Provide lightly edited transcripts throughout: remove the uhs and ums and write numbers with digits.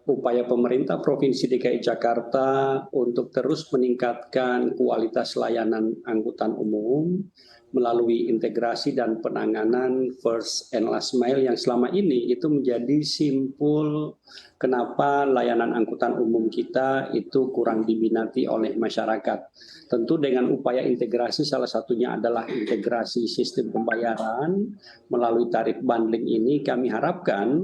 upaya pemerintah Provinsi DKI Jakarta untuk terus meningkatkan kualitas layanan angkutan umum melalui integrasi dan penanganan first and last mile yang selama ini itu menjadi simpul kenapa layanan angkutan umum kita itu kurang diminati oleh masyarakat. Tentu dengan upaya integrasi salah satunya adalah integrasi sistem pembayaran melalui tarif bundling ini kami harapkan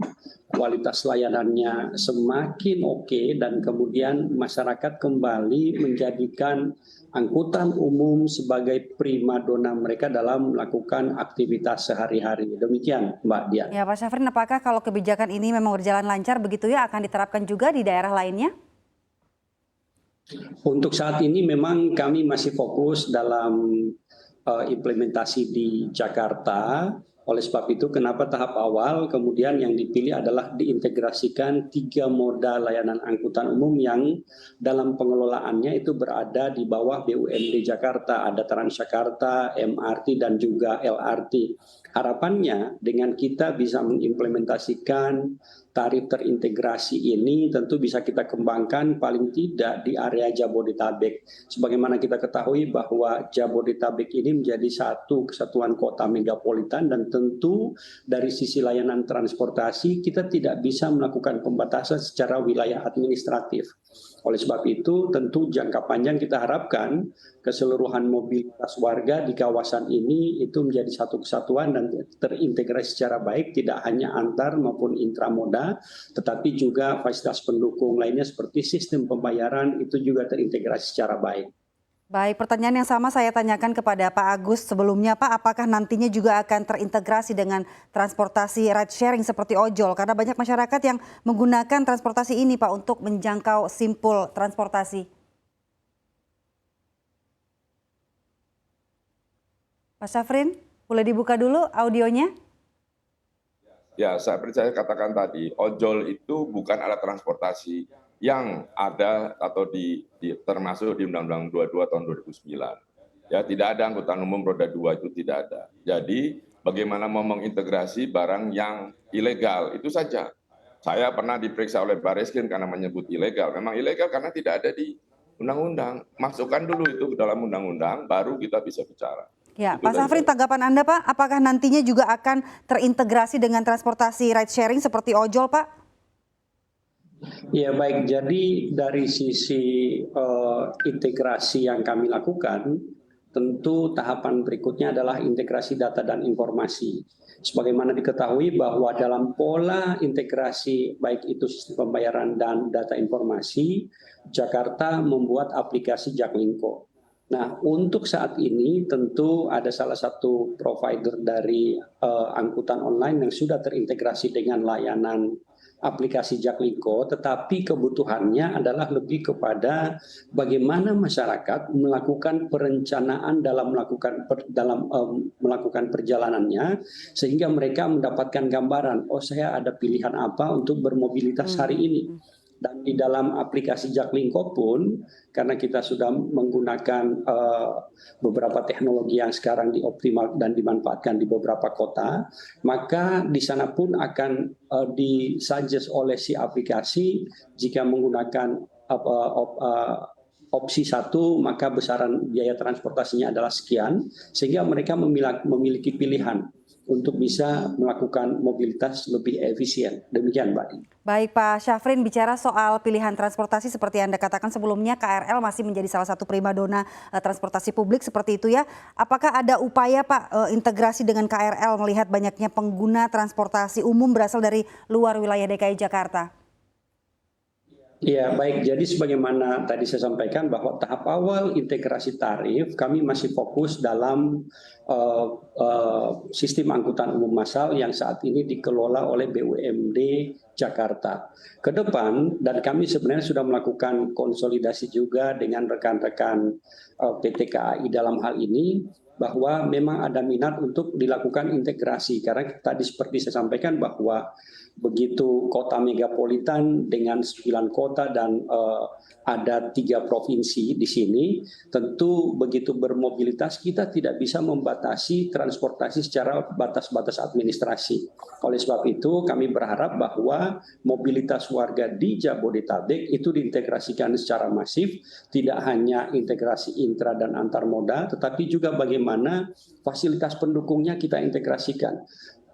kualitas layanannya semakin oke dan kemudian masyarakat kembali menjadikan angkutan umum sebagai primadona mereka dalam melakukan aktivitas sehari-hari. Demikian Mbak Dian. Ya Pak Syafrin, apakah kalau kebijakan ini memang berjalan lancar begitu ya akan diterapkan juga di daerah lainnya? Untuk saat ini memang kami masih fokus dalam implementasi di Jakarta. Oleh sebab itu, kenapa tahap awal kemudian yang dipilih adalah diintegrasikan 3 moda layanan angkutan umum yang dalam pengelolaannya itu berada di bawah BUMD Jakarta. Ada Transjakarta, MRT, dan juga LRT. Harapannya dengan kita bisa mengimplementasikan tarif terintegrasi ini tentu bisa kita kembangkan paling tidak di area Jabodetabek. Sebagaimana kita ketahui bahwa Jabodetabek ini menjadi satu kesatuan kota megapolitan dan tentu dari sisi layanan transportasi kita tidak bisa melakukan pembatasan secara wilayah administratif. Oleh sebab itu tentu jangka panjang kita harapkan keseluruhan mobilitas warga di kawasan ini itu menjadi satu kesatuan dan terintegrasi secara baik tidak hanya antar maupun intramoda tetapi juga fasilitas pendukung lainnya seperti sistem pembayaran itu juga terintegrasi secara baik. Baik, pertanyaan yang sama saya tanyakan kepada Pak Agus sebelumnya Pak, apakah nantinya juga akan terintegrasi dengan transportasi ride sharing seperti ojol? Karena banyak masyarakat yang menggunakan transportasi ini Pak untuk menjangkau simpul transportasi. Pak Syafrin, boleh dibuka dulu audionya? Ya, seperti saya katakan tadi, ojol itu bukan alat transportasi yang ada atau termasuk di Undang-Undang 22 tahun 2009. Ya, tidak ada angkutan umum roda 2 itu tidak ada. Jadi, bagaimana mau mengintegrasi barang yang ilegal, itu saja. Saya pernah diperiksa oleh Barreskrim karena menyebut ilegal. Memang ilegal karena tidak ada di undang-undang. Masukkan dulu itu ke dalam undang-undang, baru kita bisa bicara. Ya, Pak Syafrin, tanggapan Anda Pak, apakah nantinya juga akan terintegrasi dengan transportasi ride sharing seperti ojol Pak? Ya baik, jadi dari sisi integrasi yang kami lakukan, tentu tahapan berikutnya adalah integrasi data dan informasi. Sebagaimana diketahui bahwa dalam pola integrasi baik itu sistem pembayaran dan data informasi, Jakarta membuat aplikasi Jaklingko. Nah, untuk saat ini tentu ada salah satu provider dari angkutan online yang sudah terintegrasi dengan layanan aplikasi Jaklingko, tetapi kebutuhannya adalah lebih kepada bagaimana masyarakat melakukan perencanaan dalam melakukan perjalanannya sehingga mereka mendapatkan gambaran, oh saya ada pilihan apa untuk bermobilitas hari ini. Dan di dalam aplikasi Jaklingko pun, karena kita sudah menggunakan beberapa teknologi yang sekarang dioptimal dan dimanfaatkan di beberapa kota, maka di sana pun akan disuggest oleh si aplikasi jika menggunakan opsi 1, maka besaran biaya transportasinya adalah sekian, sehingga mereka memiliki pilihan untuk bisa melakukan mobilitas lebih efisien. Demikian Mbak. Baik Pak Syafrin, bicara soal pilihan transportasi seperti Anda katakan sebelumnya, KRL masih menjadi salah satu primadona transportasi publik seperti itu ya. Apakah ada upaya Pak integrasi dengan KRL melihat banyaknya pengguna transportasi umum berasal dari luar wilayah DKI Jakarta? Ya baik, jadi sebagaimana tadi saya sampaikan bahwa tahap awal integrasi tarif kami masih fokus dalam sistem angkutan umum massal yang saat ini dikelola oleh BUMD Jakarta. Ke depan, dan kami sebenarnya sudah melakukan konsolidasi juga dengan rekan-rekan PT KAI dalam hal ini, bahwa memang ada minat untuk dilakukan integrasi. Karena tadi seperti saya sampaikan bahwa begitu kota megapolitan dengan 9 kota dan ada 3 provinsi di sini, tentu begitu bermobilitas kita tidak bisa membatasi transportasi secara batas-batas administrasi. Oleh sebab itu kami berharap bahwa mobilitas warga di Jabodetabek itu diintegrasikan secara masif, tidak hanya integrasi intra dan antar moda, tetapi juga bagaimana fasilitas pendukungnya kita integrasikan.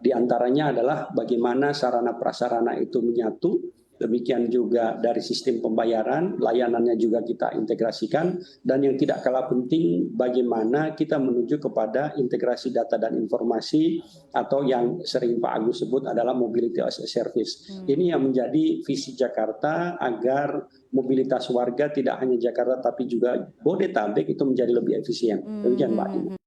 Di antaranya adalah bagaimana sarana prasarana itu menyatu, demikian juga dari sistem pembayaran, layanannya juga kita integrasikan, dan yang tidak kalah penting bagaimana kita menuju kepada integrasi data dan informasi atau yang sering Pak Agus sebut adalah mobility as a service. Ini yang menjadi visi Jakarta agar mobilitas warga tidak hanya Jakarta tapi juga Bodetabek itu menjadi lebih efisien. Demikian Mbak.